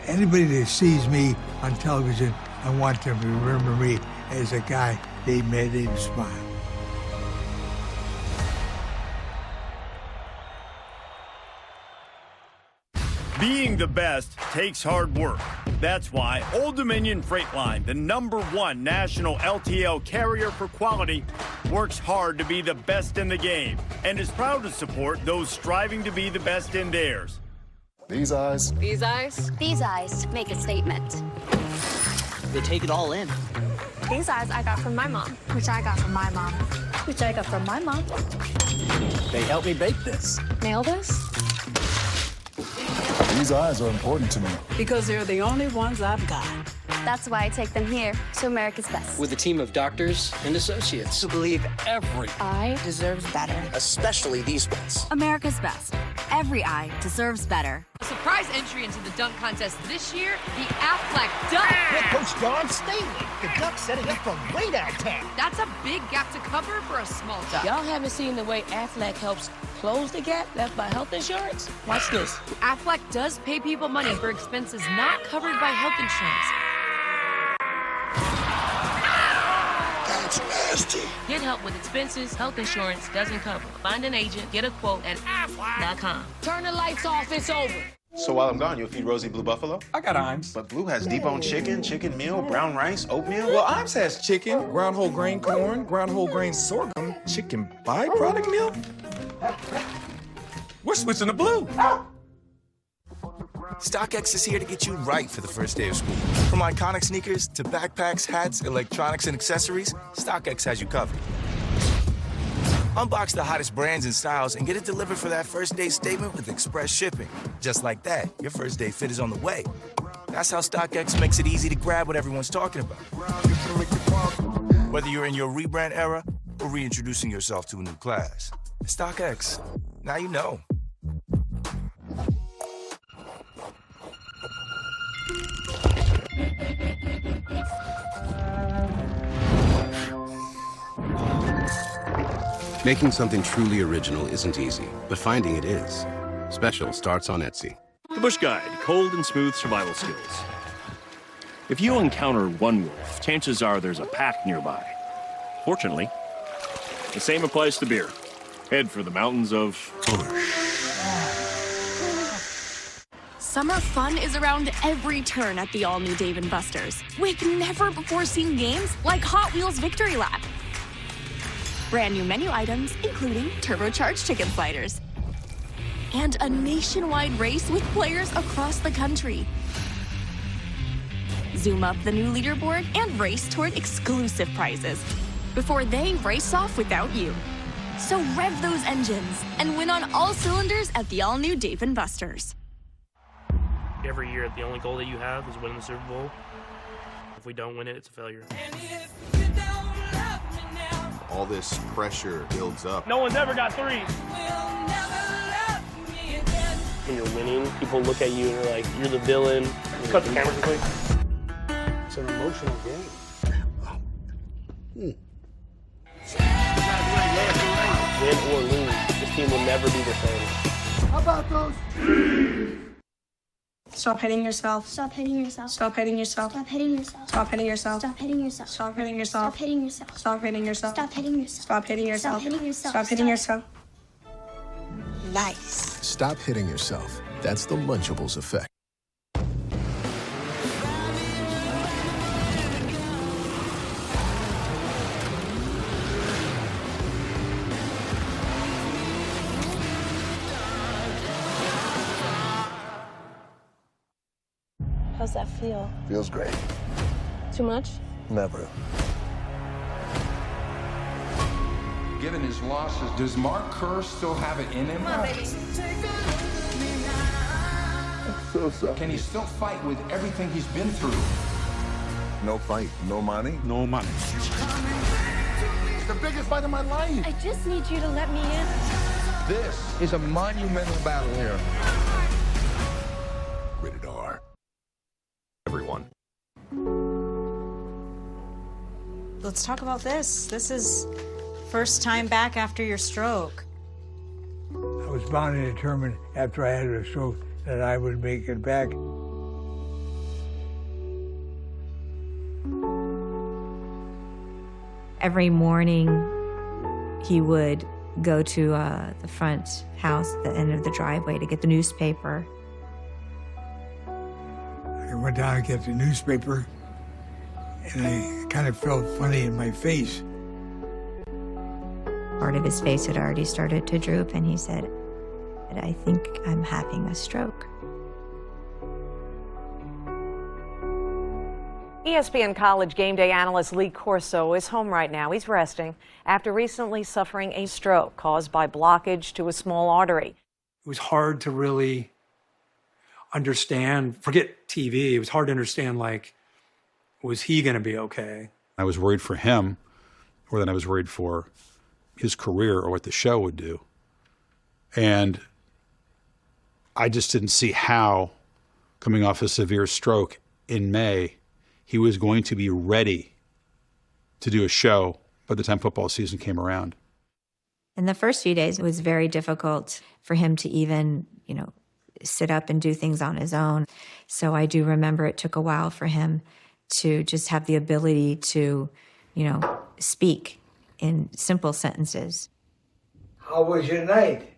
Anybody that sees me on television, I want them to remember me as a guy they made him smile. Being the best takes hard work. That's why Old Dominion Freight Line, the #1 national LTL carrier for quality, works hard to be the best in the game and is proud to support those striving to be the best in theirs. These eyes. These eyes? These eyes make a statement. They take it all in. These eyes I got from my mom, which I got from my mom, which I got from my mom. They helped me bake this. Nail this? These eyes are important to me. Because they're the only ones I've got. That's why I take them here to America's Best. With a team of doctors and associates who believe every eye deserves better. Especially these ones. America's Best. Every eye deserves better. A surprise entry into the dunk contest this year, the Aflac Dunk. With Coach Don Staley, the Ducks setting up for way downtown. That's a big gap to cover for a small duck. Y'all haven't seen the way Aflac helps close the gap left by health insurance? Watch this. Aflac does pay people money for expenses not covered by health insurance. That's nasty. Get help with expenses health insurance doesn't cover. Find an agent, get a quote at Aflac.com. Turn the lights off, it's over. So while I'm gone, you'll feed Rosie Blue Buffalo? I got Imes. But Blue has deboned chicken, chicken meal, brown rice, oatmeal. Well, Imes has chicken, ground whole grain corn, ground whole grain sorghum, chicken byproduct meal. We're switching to Blue. StockX is here to get you right for the first day of school. From iconic sneakers to backpacks, hats, electronics, and accessories, StockX has you covered. Unbox the hottest brands and styles and get it delivered for that first day statement with express shipping. Just like that, your first day fit is on the way. That's how StockX makes it easy to grab what everyone's talking about. Whether you're in your rebrand era or reintroducing yourself to a new class. StockX, now you know. Making something truly original isn't easy, but finding it is. Special starts on Etsy. The Bush Guide, cold and smooth survival skills. If you encounter one wolf, chances are there's a pack nearby. Fortunately, the same applies to beer. Head for the mountains of Bush. Summer fun is around every turn at the all-new Dave & Buster's. With never-before-seen games like Hot Wheels Victory Lap. Brand new menu items, including turbocharged chicken sliders. and a nationwide race with players across the country. Zoom up the new leaderboard and race toward exclusive prizes before they race off without you. So rev those engines and win on all cylinders at the all-new Dave & Buster's. Every year, the only goal that you have is winning the Super Bowl. If we don't win it, it's a failure. All this pressure builds up. No one's ever got three. When you're winning, people look at you and are like, you're the villain. Cut the cameras quick. It's an emotional game. Win or lose, this team will never be the same. How about those? Stop hitting yourself. Stop hitting yourself. Stop hitting yourself. Stop hitting yourself. Stop hitting yourself. Stop hitting yourself. Stop hitting yourself. Stop hitting yourself. Stop hitting yourself. Stop hitting yourself. Stop hitting yourself. Stop hitting yourself. Stop hitting yourself. Nice. Stop hitting yourself. That's the Lunchables effect. How's that feel? Feels great. Too much? Never. Given his losses, does Mark Kerr still have it in him? Come on, baby. So sorry. Can he still fight with everything he's been through? No fight, no money? No money. It's the biggest fight of my life. I just need you to let me in. This is a monumental battle here. Rated R. Everyone. Let's talk about this. This is first time back after your stroke. I was bound and determined after I had a stroke that I would make it back. Every morning, he would go to the front house, the end of the driveway, to get the newspaper. I went down to get the newspaper, and I kind of felt funny in my face. Part of his face had already started to droop, and he said, "I think I'm having a stroke." ESPN College game day analyst Lee Corso is home right now. He's resting after recently suffering a stroke caused by blockage to a small artery. It was hard to really understand, forget TV, it was hard to understand, like, was he going to be okay? I was worried for him more than I was worried for his career or what the show would do. And I just didn't see how, coming off a severe stroke in May, he was going to be ready to do a show by the time football season came around. In the first few days, it was very difficult for him to even, sit up and do things on his own. So I do remember it took a while for him to just have the ability to, speak in simple sentences. How was your night?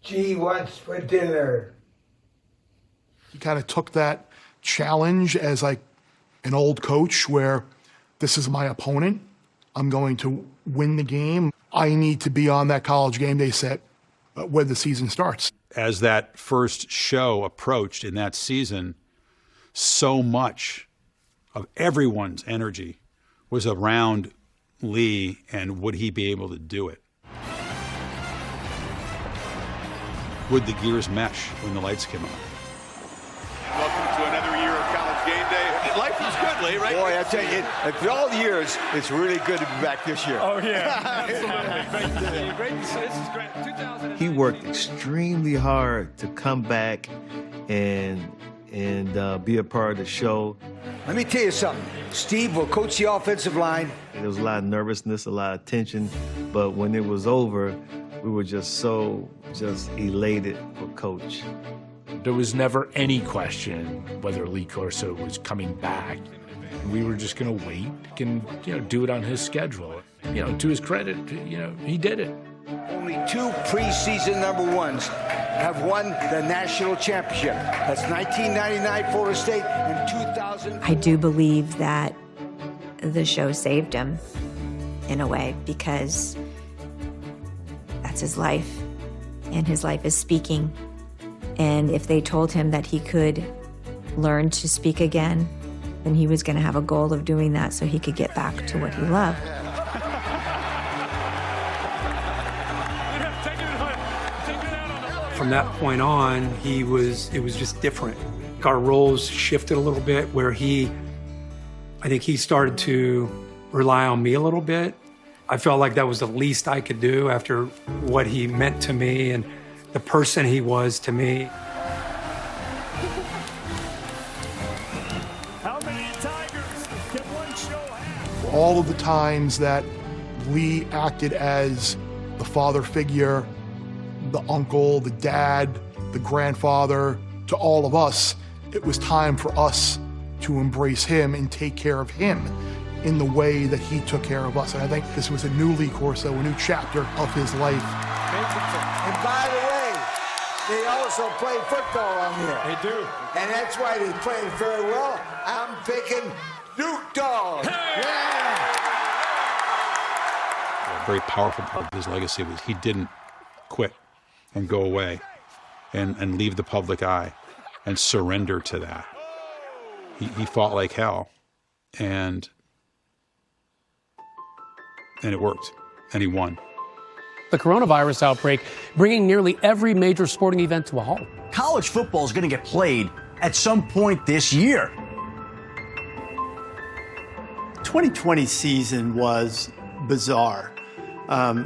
Gee, what's for dinner? He kind of took that challenge as like an old coach where this is my opponent. I'm going to win the game. I need to be on that college game day set when the season starts. As that first show approached in that season, so much of everyone's energy was around Lee and would he be able to do it? Would the gears mesh when the lights came on? Welcome to another year of College Game Day. Life is good, Lee, right? Boy, I tell you, after all the years, it's really good to be back this year. Oh, yeah. Absolutely. Great to see you. This is great. He worked extremely hard to come back and be a part of the show. Let me tell you something. Steve will coach the offensive line. There was a lot of nervousness, a lot of tension, but when it was over, we were just elated for Coach. There was never any question whether Lee Corso was coming back. We were just going to wait and do it on his schedule. To his credit, he did it. Only 2 preseason number ones have won the national championship. That's 1999 Florida State and 2000. I do believe that the show saved him in a way because that's his life. and his life is speaking. And if they told him that he could learn to speak again, then he was going to have a goal of doing that so he could get back to what he loved. From that point on, it was just different. Our roles shifted a little bit where I think he started to rely on me a little bit. I felt like that was the least I could do after what he meant to me and the person he was to me. How many Tigers can one show have? All of the times that Lee acted as the father figure, the uncle, the dad, the grandfather, to all of us, it was time for us to embrace him and take care of him in the way that he took care of us. And I think this was a new Lee Corso, a new chapter of his life. And by the way, they also play football on here. They do. And that's why they play very well. I'm picking Duke Dog. A very powerful part of his legacy was he didn't quit and go away and leave the public eye and surrender to that. He fought like hell, and it worked, and he won. The coronavirus outbreak bringing nearly every major sporting event to a halt. College football is going to get played at some point this year. 2020 season was bizarre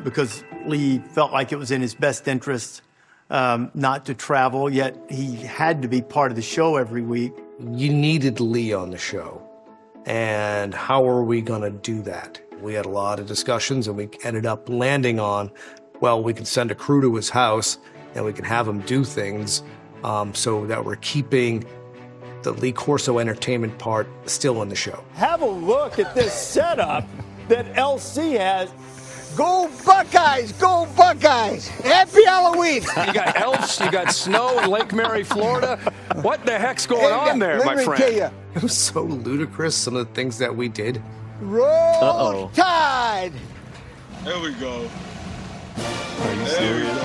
because Lee felt like it was in his best interest not to travel, yet he had to be part of the show every week. You needed Lee on the show, and how are we going to do that? We had a lot of discussions, and we ended up landing on, well, we can send a crew to his house, and we can have him do things so that we're keeping the Lee Corso entertainment part still in the show. Have a look at this setup that LC has. Go Buckeyes! Go Buckeyes! Happy Halloween! You got elves, you got snow in Lake Mary, Florida. What the heck's going on there, my friend? Tell you. It was so ludicrous, some of the things that we did. Roll Tide! There we go. Are you serious?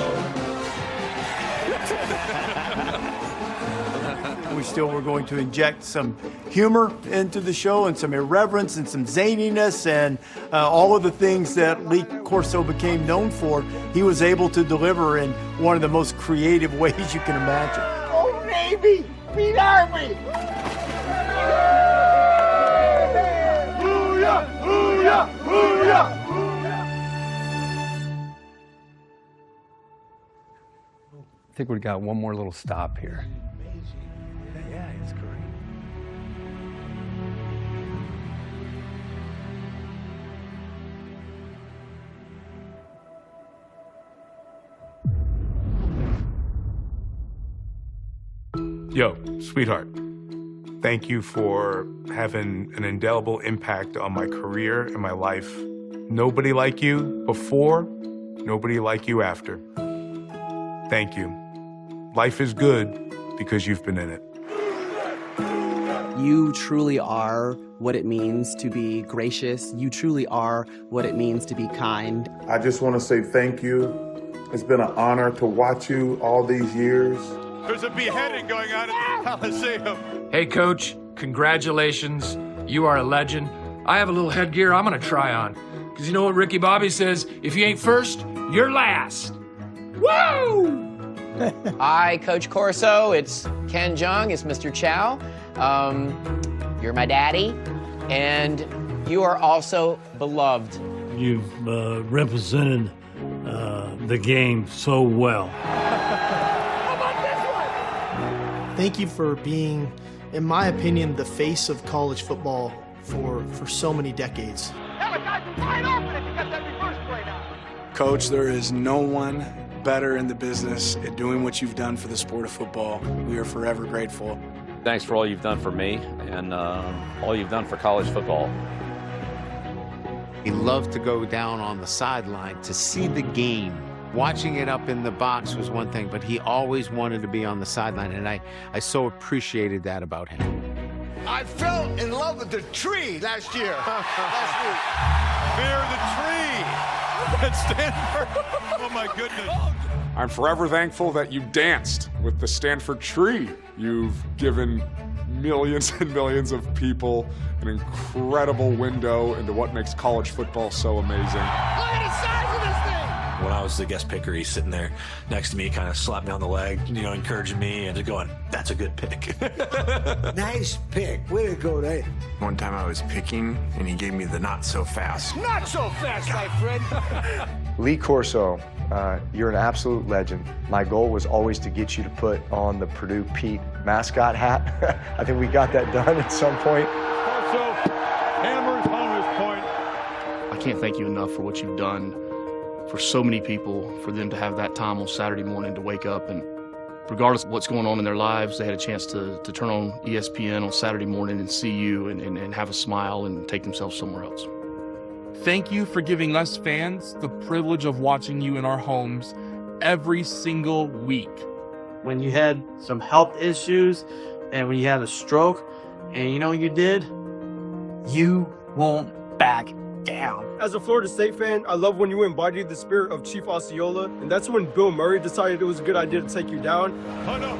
We still were going to inject some humor into the show and some irreverence and some zaniness and all of the things that Lee Corso became known for. He was able to deliver in one of the most creative ways you can imagine. Oh, Navy! Beat Army! BooYah! BooYah! BooYah! I think we've got one more little stop here. Yeah, it's great. Yo, sweetheart, thank you for having an indelible impact on my career and my life. Nobody like you before, nobody like you after. Thank you. Life is good because you've been in it. You truly are what it means to be gracious. You truly are what it means to be kind. I just want to say thank you. It's been an honor to watch you all these years. There's a beheading going on at the Coliseum. Hey, Coach, congratulations. You are a legend. I have a little headgear I'm going to try on. Because you know what Ricky Bobby says? If you ain't first, you're last. Woo! Hi, Coach Corso. It's Ken Jeong. It's Mr. Chow. You're my daddy. And you are also beloved. You've represented the game so well. Thank you for being, in my opinion, the face of college football for so many decades. Coach, there is no one better in the business at doing what you've done for the sport of football. We are forever grateful. Thanks for all you've done for me and all you've done for college football. He loved to go down on the sideline to see the game. Watching it up in the box was one thing, but he always wanted to be on the sideline, and I so appreciated that about him. I fell in love with the tree last year. Fear the tree at Stanford. Oh, my goodness. I'm forever thankful that you danced with the Stanford tree. You've given millions and millions of people an incredible window into what makes college football so amazing. Look at the size of this thing! When I was the guest picker, he's sitting there next to me, kind of slapped me on the leg, encouraging me and just going, "That's a good pick." Nice pick. Way to go, Dave. One time I was picking, and he gave me the not so fast. Not so fast, my friend. Lee Corso, you're an absolute legend. My goal was always to get you to put on the Purdue Pete mascot hat. I think we got that done at some point. Corso hammers home his point. I can't thank you enough for what you've done for so many people, for them to have that time on Saturday morning to wake up and regardless of what's going on in their lives, they had a chance to turn on ESPN on Saturday morning and see you and have a smile and take themselves somewhere else. Thank you for giving us fans the privilege of watching you in our homes every single week. When you had some health issues and when you had a stroke, and you know what you did? You won't back down. As a Florida State fan, I love when you embodied the spirit of Chief Osceola, and that's when Bill Murray decided it was a good idea to take you down. Oh no!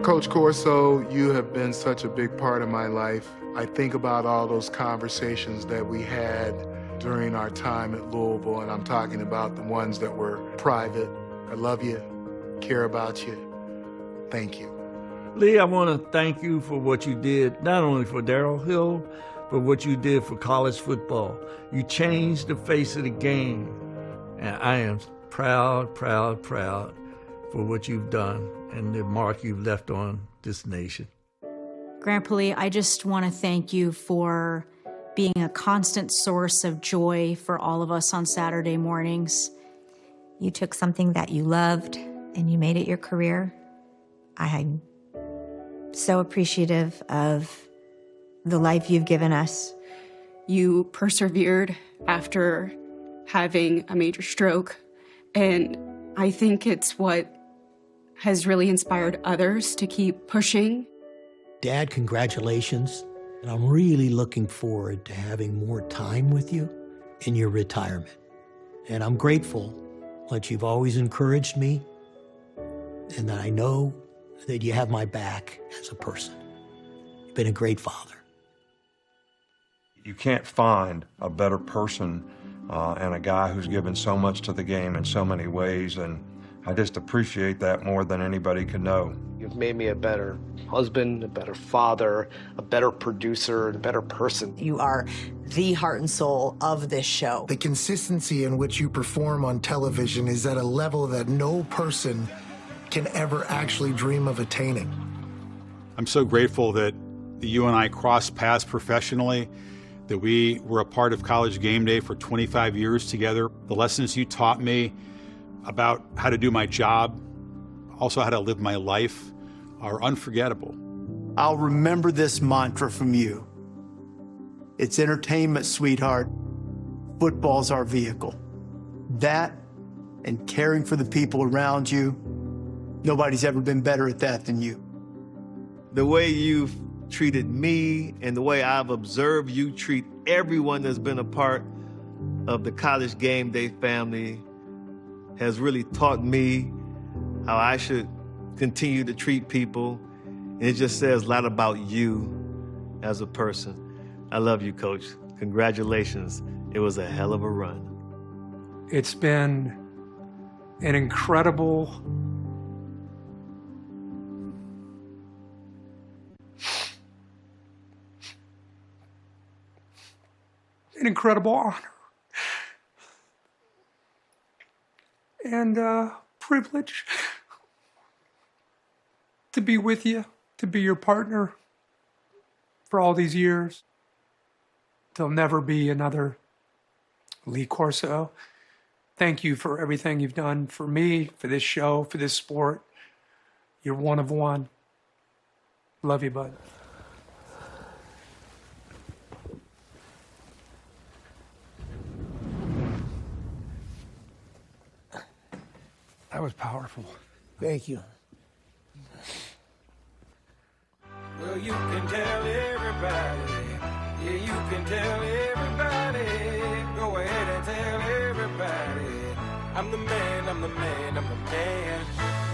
Coach Corso, you have been such a big part of my life. I think about all those conversations that we had during our time at Louisville, and I'm talking about the ones that were private. I love you, care about you. Thank you. Lee, I want to thank you for what you did, not only for Darrell Hill, but what you did for college football. You changed the face of the game, and I am proud, proud, proud for what you've done and the mark you've left on this nation. Grandpa Lee, I just want to thank you for being a constant source of joy for all of us on Saturday mornings. You took something that you loved and you made it your career. I'm so appreciative of the life you've given us. You persevered after having a major stroke, and I think it's what has really inspired others to keep pushing. Dad, congratulations. And I'm really looking forward to having more time with you in your retirement. And I'm grateful that you've always encouraged me and that I know that you have my back as a person. You've been a great father. You can't find a better person and a guy who's given so much to the game in so many ways, and I just appreciate that more than anybody could know. You've made me a better husband, a better father, a better producer, a better person. You are the heart and soul of this show. The consistency in which you perform on television is at a level that no person can ever actually dream of attaining. I'm so grateful that you and I crossed paths professionally, that we were a part of College Game Day for 25 years together. The lessons you taught me about how to do my job, also how to live my life, are unforgettable. I'll remember this mantra from you. It's entertainment, sweetheart. Football's our vehicle. That and caring for the people around you, nobody's ever been better at that than you. The way you've treated me and the way I've observed you treat everyone that's been a part of the College Game Day family has really taught me how I should continue to treat people. And it just says a lot about you as a person. I love you, Coach. Congratulations. It was a hell of a run. It's been an incredible honor and privilege to be with you, to be your partner for all these years. There'll never be another Lee Corso. Thank you for everything you've done for me, for this show, for this sport. You're one of one. Love you, bud. That was powerful. Thank you. Well, you can tell everybody. Yeah, you can tell everybody. Go ahead and tell everybody. I'm the man, I'm the man, I'm the man.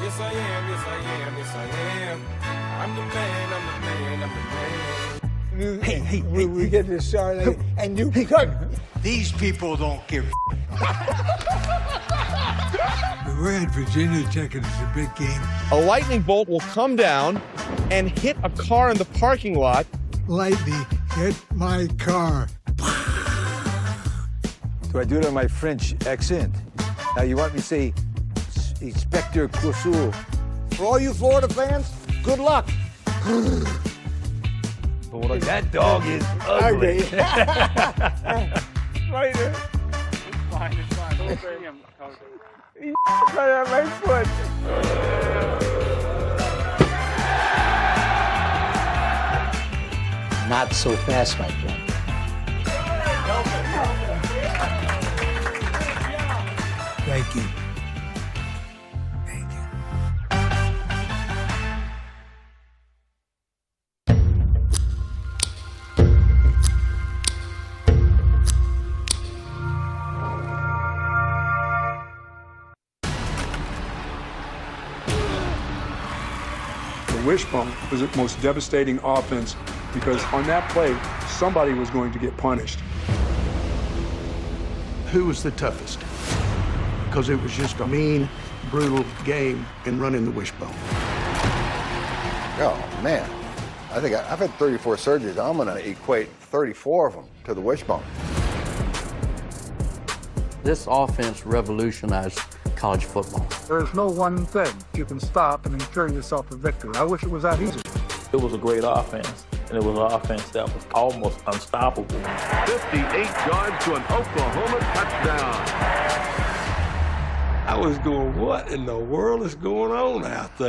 Yes, I am, yes, I am, yes, I am. I'm the man, I'm the man, I'm the man. Hey, we get this started, and you These people don't give We're at Virginia Tech, and it's a big game. A lightning bolt will come down and hit a car in the parking lot. Lightning hit my car. Do I do it on my French accent? Now you want me to say, Inspector Corso. For all you Florida fans, good luck. Boy, that dog is ugly. Right there. Fine, it's fine. Don't say him. He right on my foot. Not so fast, my friend. Thank you. The wishbone was the most devastating offense because on that play, somebody was going to get punished. Who was the toughest? Because it was just a mean, brutal game in running the wishbone. Oh, man. I think I've had 34 surgeries. I'm going to equate 34 of them to the wishbone. This offense revolutionized college football. There's no one thing you can stop and ensure yourself a victory. I wish it was that easy. It was a great offense, and it was an offense that was almost unstoppable. 58 yards to an Oklahoma touchdown. I was going, what in the world is going on out there?